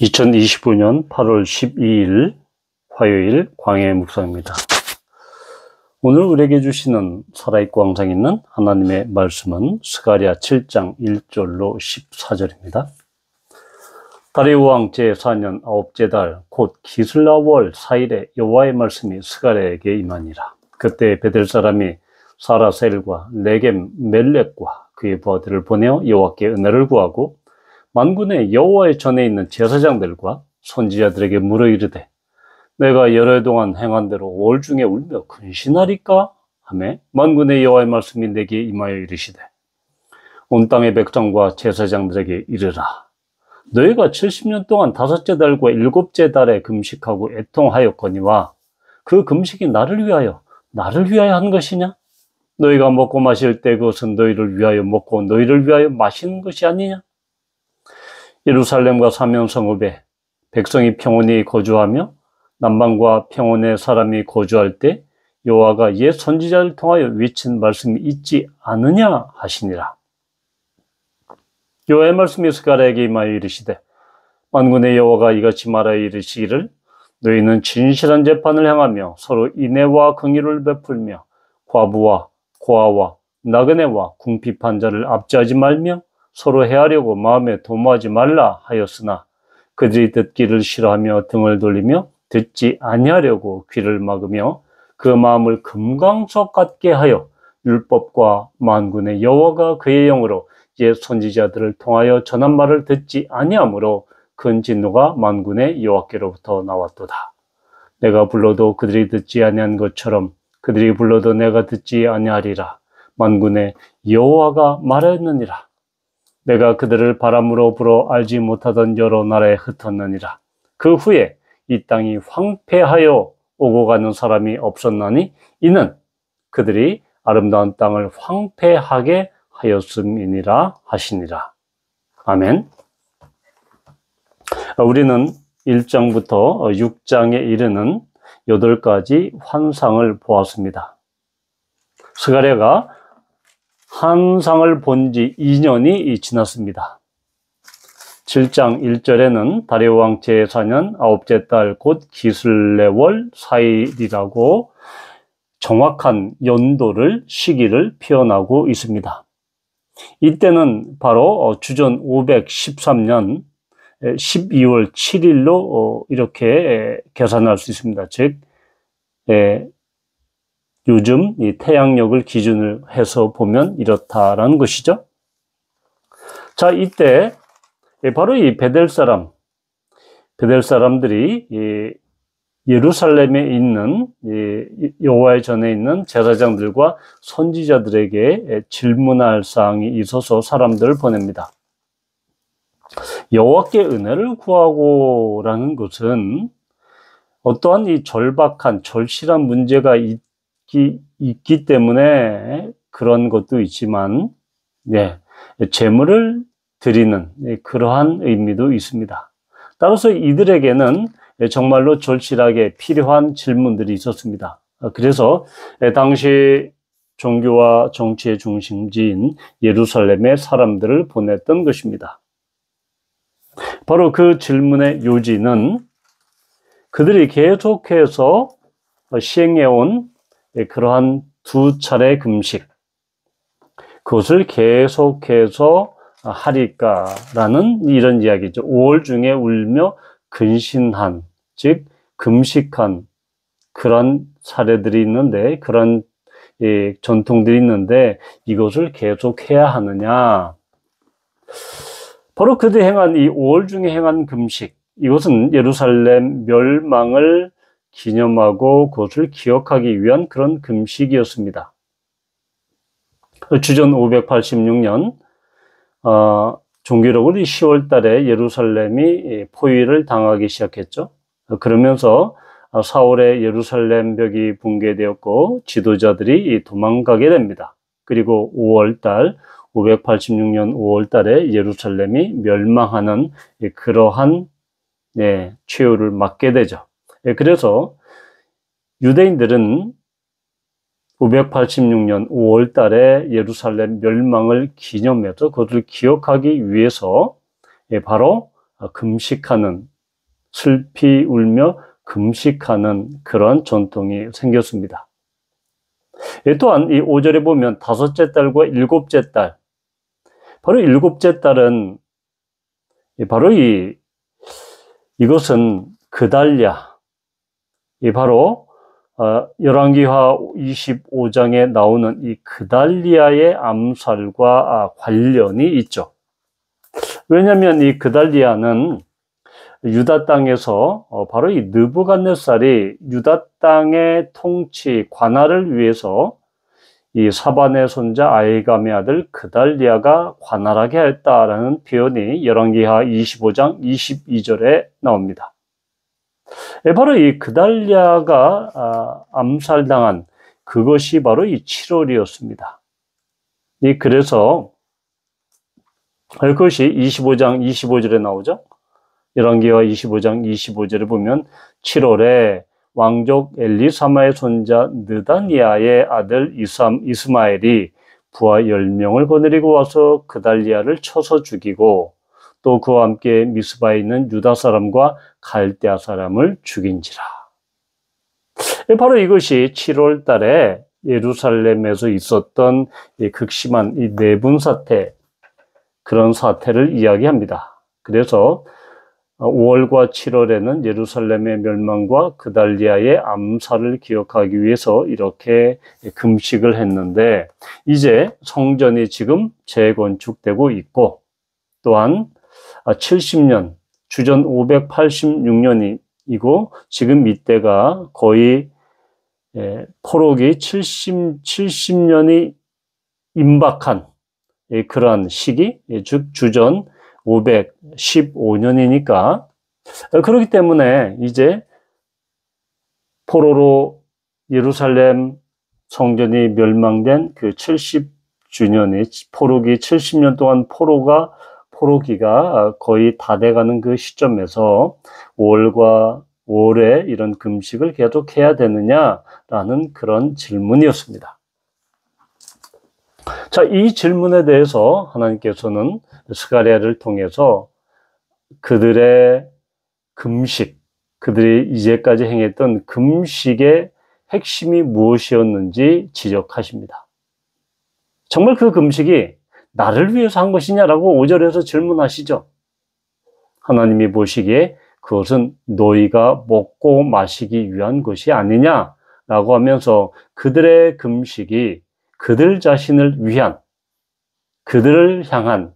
2025년 8월 12일 화요일 광야의 묵상입니다. 오늘 우리에게 주시는 살아있고 항상 있는 하나님의 말씀은 스가랴 7장 1절로 14절입니다. 다리오 왕 제4년 9째 달 곧 기슬라월 4일에 여호와의 말씀이 스가랴에게 임하니라. 그때 베델 사람이 사라셀과 레겜 멜렉과 그의 부하들을 보내어 여호와께 은혜를 구하고 만군의 여호와의 전에 있는 제사장들과 선지자들에게 물어 이르되 내가 여러 해 동안 행한 대로 올 중에 울며 근신하리까 하매 만군의 여호와의 말씀이 내게 임하여 이르시되 온 땅의 백성과 제사장들에게 이르라 너희가 70년 동안 5째 달과 7째 달에 금식하고 애통하였거니와 그 금식이 나를 위하여 한 것이냐? 너희가 먹고 마실 때 그것은 너희를 위하여 먹고 너희를 위하여 마시는 것이 아니냐? 예루살렘과 사면 성읍에 백성이 평온히 거주하며 남방과 평온의 사람이 거주할 때 여호와가 옛 선지자를 통하여 외친 말씀이 있지 않느냐 하시니라. 여호와의 말씀이 스가랴에게 임하여 이르시되 만군의 여호와가 이같이 말하여 이르시기를 너희는 진실한 재판을 행하며 서로 인애와 긍휼을 베풀며 과부와 고아와 나그네와 궁핍한 자를 압제하지 말며 서로 해하려고 마음에 도모하지 말라 하였으나 그들이 듣기를 싫어하며 등을 돌리며 듣지 아니하려고 귀를 막으며 그 마음을 금강석 같게 하여 율법과 만군의 여호와가 그의 영으로 옛 선지자들을 통하여 전한 말을 듣지 아니하므로 큰 진노가 만군의 여호와께로부터 나왔도다. 내가 불러도 그들이 듣지 아니한 것처럼 그들이 불러도 내가 듣지 아니하리라. 만군의 여호와가 말하였느니라. 내가 그들을 바람으로 불어 알지 못하던 여러 나라에 흩었느니라. 그 후에 이 땅이 황폐하여 오고 가는 사람이 없었나니 이는 그들이 아름다운 땅을 황폐하게 하였음이니라 하시니라. 아멘. 우리는 1장부터 6장에 이르는 8가지 환상을 보았습니다. 스가랴가 환상을 본 지 2년이 지났습니다. 7장 1절에는 다리오 왕 제4년 9째 달 곧 기슬레월 4일이라고 정확한 연도를 시기를 표현하고 있습니다. 이때는 바로 주전 513년 12월 7일로 이렇게 계산할 수 있습니다. 즉 요즘 이 태양력을 기준으로 해서 보면 이렇다라는 것이죠. 자, 이때 바로 이 베델 사람들이 예루살렘에 있는 여호와의 전에 있는 제사장들과 선지자들에게 질문할 사항이 있어서 사람들을 보냅니다. 여호와께 은혜를 구하고라는 것은 어떠한 이 절박한 절실한 문제가 있기 때문에 그런 것도 있지만 제물을 드리는 그러한 의미도 있습니다. 따라서 이들에게는 정말로 절실하게 필요한 질문들이 있었습니다. 그래서 당시 종교와 정치의 중심지인 예루살렘에 사람들을 보냈던 것입니다. 바로 그 질문의 요지는 그들이 계속해서 시행해온 그러한 2차례 금식, 그것을 계속해서 하리까라는 이런 이야기죠. 5월 중에 울며 근신한, 즉 금식한 그런 사례들이 있는데, 그런 전통들이 있는데 이것을 계속해야 하느냐. 바로 그들이 행한 이 5월 중에 행한 금식, 이것은 예루살렘 멸망을 기념하고 그것을 기억하기 위한 그런 금식이었습니다. 주전 586년 종교력으로 10월 달에 예루살렘이 포위를 당하기 시작했죠. 그러면서 4월에 예루살렘 벽이 붕괴되었고 지도자들이 도망가게 됩니다. 그리고 5월 달 586년 5월 달에 예루살렘이 멸망하는 그러한 최후를 맞게 되죠. 그래서 유대인들은 586년 5월 달에 예루살렘 멸망을 기념해서 그것을 기억하기 위해서 바로 금식하는, 슬피 울며 금식하는 그런 전통이 생겼습니다. 또한 이 5절에 보면 다섯째 달과 일곱째 달, 바로 일곱째 달은 바로 이것은 그달랴, 바로 열왕기하 25장에 나오는 이 그달리아의 암살과 관련이 있죠. 왜냐하면 이 그달리아는 유다 땅에서 바로 이 느부갓네살이 유다 땅의 통치 관할을 위해서 이 사반의 손자 아히감의 아들 그달리아가 관할하게 했다라는 표현이 열왕기하 25장 22절에 나옵니다. 바로 이 그달리아가 암살당한 그것이 바로 이 7월이었습니다. 그래서 그것이 25장 25절에 나오죠. 열왕기하 25장 25절에 보면 7월에 왕족 엘리사마의 손자 느다니아의 아들 이스마엘이 부하 10명을 거느리고 와서 그달리아를 쳐서 죽이고 또 그와 함께 미스바에 있는 유다 사람과 갈대아 사람을 죽인지라. 바로 이것이 7월 달에 예루살렘에서 있었던 극심한 이 내분 사태, 그런 사태를 이야기합니다. 그래서 5월과 7월에는 예루살렘의 멸망과 그달리아의 암살을 기억하기 위해서 이렇게 금식을 했는데, 이제 성전이 지금 재건축되고 있고, 또한 70년, 주전 586년이고, 지금 이때가 거의 포로기 70년이 임박한 그러한 시기, 즉 주전 515년이니까 그렇기 때문에 이제 포로로 예루살렘 성전이 멸망된 그 70주년이 포로기 70년 동안 포로기가 거의 다 돼가는 그 시점에서 5월에 이런 금식을 계속해야 되느냐라는 그런 질문이었습니다. 자, 이 질문에 대해서 하나님께서는 스가랴를 통해서 그들의 금식, 그들이 이제까지 행했던 금식의 핵심이 무엇이었는지 지적하십니다. 정말 그 금식이 나를 위해서 한 것이냐라고 5절에서 질문하시죠. 하나님이 보시기에 그것은 너희가 먹고 마시기 위한 것이 아니냐라고 하면서 그들의 금식이 그들 자신을 위한, 그들을 향한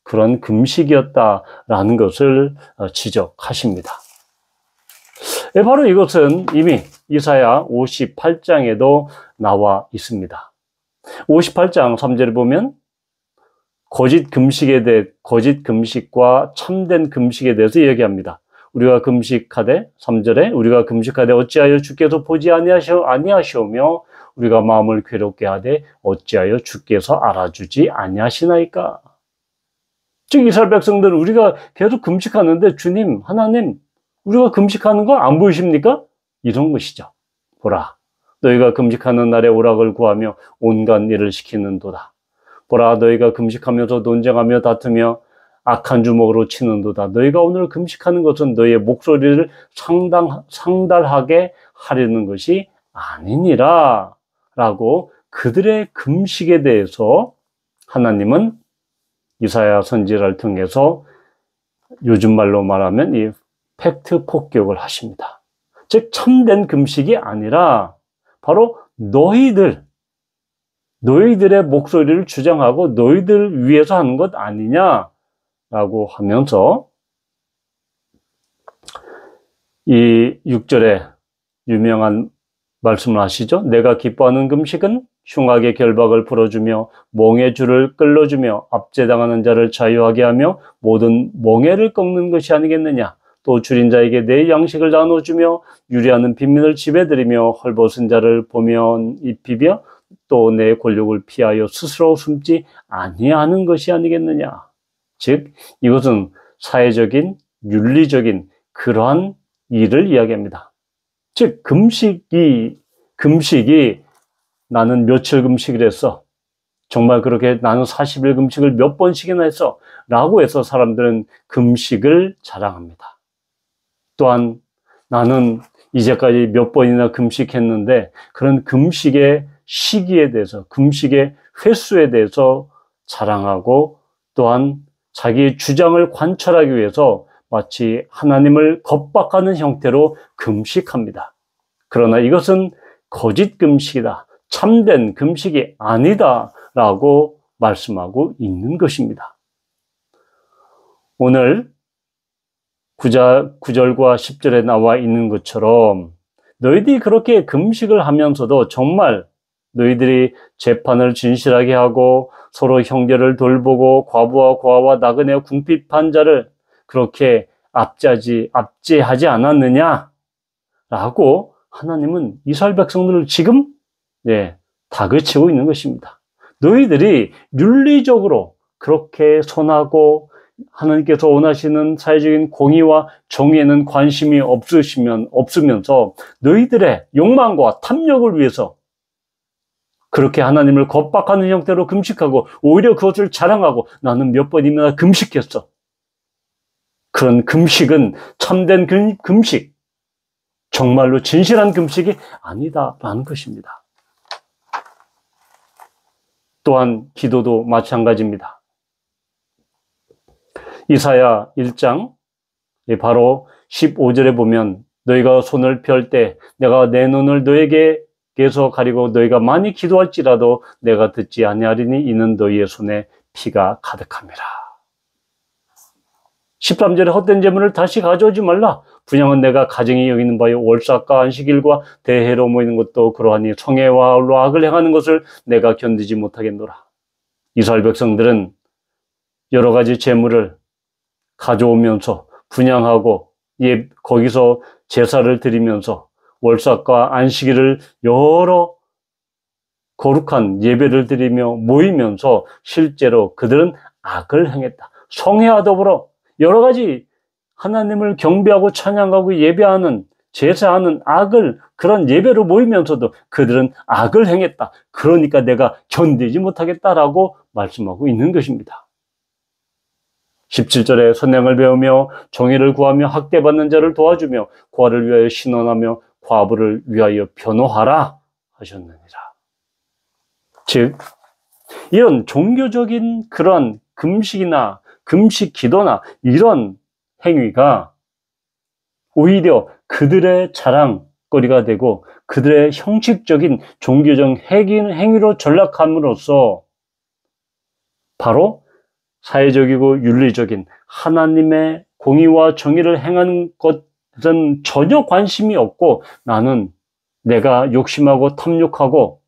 그런 금식이었다라는 것을 지적하십니다. 바로 이것은 이미 이사야 58장에도 나와 있습니다. 58장 3절을 보면 거짓 금식과 참된 금식에 대해서 얘기합니다. 우리가 금식하되 3절에 우리가 금식하되 어찌하여 주께서 보지 아니하시오며 우리가 마음을 괴롭게 하되 어찌하여 주께서 알아주지 아니하시나이까. 즉 이스라엘 백성들은 우리가 계속 금식하는데 주님, 하나님, 우리가 금식하는 거 안 보이십니까? 이런 것이죠. 보라, 너희가 금식하는 날에 오락을 구하며 온갖 일을 시키는도다. 보라, 너희가 금식하면서 논쟁하며 다투며 악한 주먹으로 치는도다. 너희가 오늘 금식하는 것은 너희의 목소리를 상달하게 하려는 것이 아니니라 라고 그들의 금식에 대해서 하나님은 이사야 선지자를 통해서 요즘 말로 말하면 이 팩트 폭격을 하십니다. 즉 참된 금식이 아니라 바로 너희들의 목소리를 주장하고 너희들 위해서 하는 것 아니냐라고 하면서 이 6절에 유명한 말씀을 하시죠. 내가 기뻐하는 금식은 흉악의 결박을 풀어주며 멍의 줄을 끌어주며 압제당하는 자를 자유하게 하며 모든 멍에를 꺾는 것이 아니겠느냐. 또 줄인 자에게 내 양식을 나눠주며 유리하는 빈민을 지배드리며 헐벗은 자를 보면 입히며 또 내 권력을 피하여 스스로 숨지 아니하는 것이 아니겠느냐. 즉 이것은 사회적인 윤리적인 그러한 일을 이야기합니다. 즉 금식이 나는 며칠 금식을 했어. 정말 그렇게 나는 40일 금식을 몇 번씩이나 했어 라고 해서 사람들은 금식을 자랑합니다. 또한 나는 이제까지 몇 번이나 금식했는데 그런 금식의 시기에 대해서, 금식의 횟수에 대해서 자랑하고, 또한 자기의 주장을 관철하기 위해서 마치 하나님을 겁박하는 형태로 금식합니다. 그러나 이것은 거짓 금식이다, 참된 금식이 아니다 라고 말씀하고 있는 것입니다. 오늘 9절과 10절에 나와 있는 것처럼 너희들이 그렇게 금식을 하면서도 정말 너희들이 재판을 진실하게 하고 서로 형제를 돌보고 과부와 고아와 나그네와 궁핍한 자를 그렇게 압제하지 않았느냐 라고 하나님은 이스라엘 백성들을 지금 다그치고 있는 것입니다. 너희들이 윤리적으로 그렇게 선하고 하나님께서 원하시는 사회적인 공의와 정의에는 관심이 없으면서 너희들의 욕망과 탐욕을 위해서 그렇게 하나님을 겁박하는 형태로 금식하고 오히려 그것을 자랑하고 나는 몇 번이나 금식했어. 그런 금식은 참된 금식, 정말로 진실한 금식이 아니다라는 것입니다. 또한 기도도 마찬가지입니다. 이사야 1장 바로 15절에 보면 너희가 손을 펼 때 내가 내 눈을 너희에게서 가리고 너희가 많이 기도할지라도 내가 듣지 아니하리니 이는 너희의 손에 피가 가득함이라. 13절에 헛된 재물을 다시 가져오지 말라. 분양은 내가 가정이 여기는 바요 월삭과 안식일과 대회로 모이는 것도 그러하니 성애와 악을 행하는 것을 내가 견디지 못하겠노라. 이스라엘 백성들은 여러 가지 재물을 가져오면서 분양하고 거기서 제사를 드리면서 월삭과 안식일을 여러 거룩한 예배를 드리며 모이면서 실제로 그들은 악을 행했다. 성회와 더불어 여러 가지 하나님을 경배하고 찬양하고 예배하는, 제사하는 그런 예배로 모이면서도 그들은 악을 행했다. 그러니까 내가 견디지 못하겠다라고 말씀하고 있는 것입니다. 17절에 선행을 배우며 정의를 구하며 학대받는 자를 도와주며 고아를 위하여 신원하며 과부를 위하여 변호하라 하셨느니라. 즉 이런 종교적인 그런 금식이나 금식 기도나 이런 행위가 오히려 그들의 자랑거리가 되고 그들의 형식적인 종교적 행위로 전락함으로써 바로 사회적이고 윤리적인 하나님의 공의와 정의를 행하는 것은 전혀 관심이 없고 나는 내가 욕심하고 탐욕하고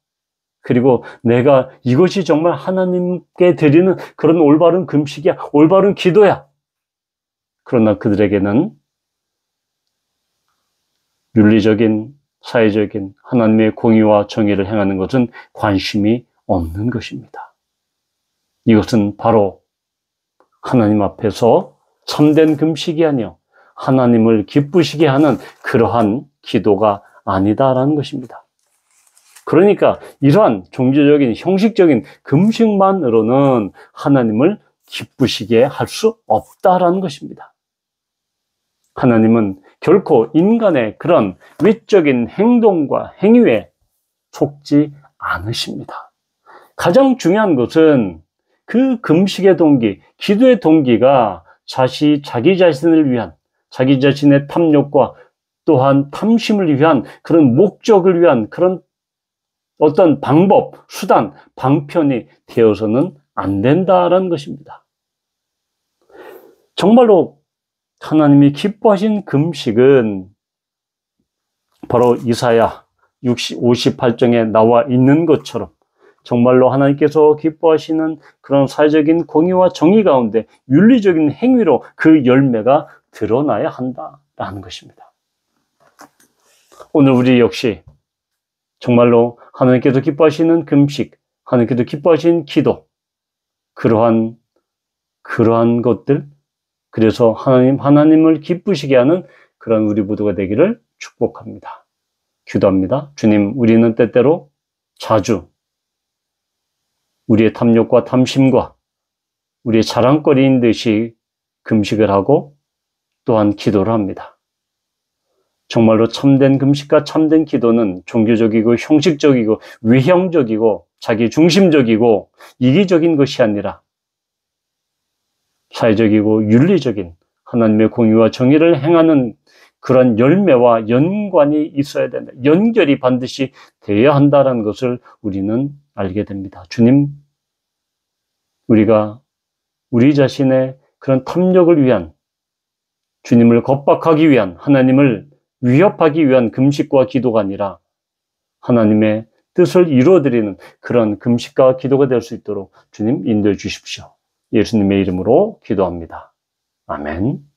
그리고 내가 이것이 정말 하나님께 드리는 그런 올바른 금식이야, 올바른 기도야. 그러나 그들에게는 윤리적인, 사회적인 하나님의 공의와 정의를 행하는 것은 관심이 없는 것입니다. 이것은 바로 하나님 앞에서 참된 금식이 아니요 하나님을 기쁘시게 하는 그러한 기도가 아니다라는 것입니다. 그러니까 이러한 종교적인 형식적인 금식만으로는 하나님을 기쁘시게 할 수 없다라는 것입니다. 하나님은 결코 인간의 그런 외적인 행동과 행위에 속지 않으십니다. 가장 중요한 것은 그 금식의 동기, 기도의 동기가 자기 자신을 위한, 자기 자신의 탐욕과 또한 탐심을 위한 그런 목적을 위한 그런 어떤 방법, 수단, 방편이 되어서는 안 된다라는 것입니다. 정말로 하나님이 기뻐하신 금식은 바로 이사야 58장에 나와 있는 것처럼 정말로 하나님께서 기뻐하시는 그런 사회적인 공의와 정의 가운데 윤리적인 행위로 그 열매가 드러나야 한다라는 것입니다. 오늘 우리 역시 정말로 하나님께서 기뻐하시는 금식, 하나님께서 기뻐하시는 기도, 그러한 것들, 그래서 하나님을 기쁘시게 하는 그런 우리 모두가 되기를 축복합니다. 기도합니다. 주님, 우리는 때때로 자주 우리의 탐욕과 탐심과 우리의 자랑거리인 듯이 금식을 하고 또한 기도를 합니다. 정말로 참된 금식과 참된 기도는 종교적이고 형식적이고 외형적이고 자기 중심적이고 이기적인 것이 아니라 사회적이고 윤리적인 하나님의 공의와 정의를 행하는 그런 열매와 연관이 있어야 된다. 연결이 반드시 되어야 한다는 것을 우리는 알게 됩니다. 주님, 우리가 우리 자신의 그런 탐욕을 위한, 주님을 겁박하기 위한, 하나님을 위협하기 위한 금식과 기도가 아니라 하나님의 뜻을 이루어드리는 그런 금식과 기도가 될 수 있도록 주님 인도해 주십시오. 예수님의 이름으로 기도합니다. 아멘.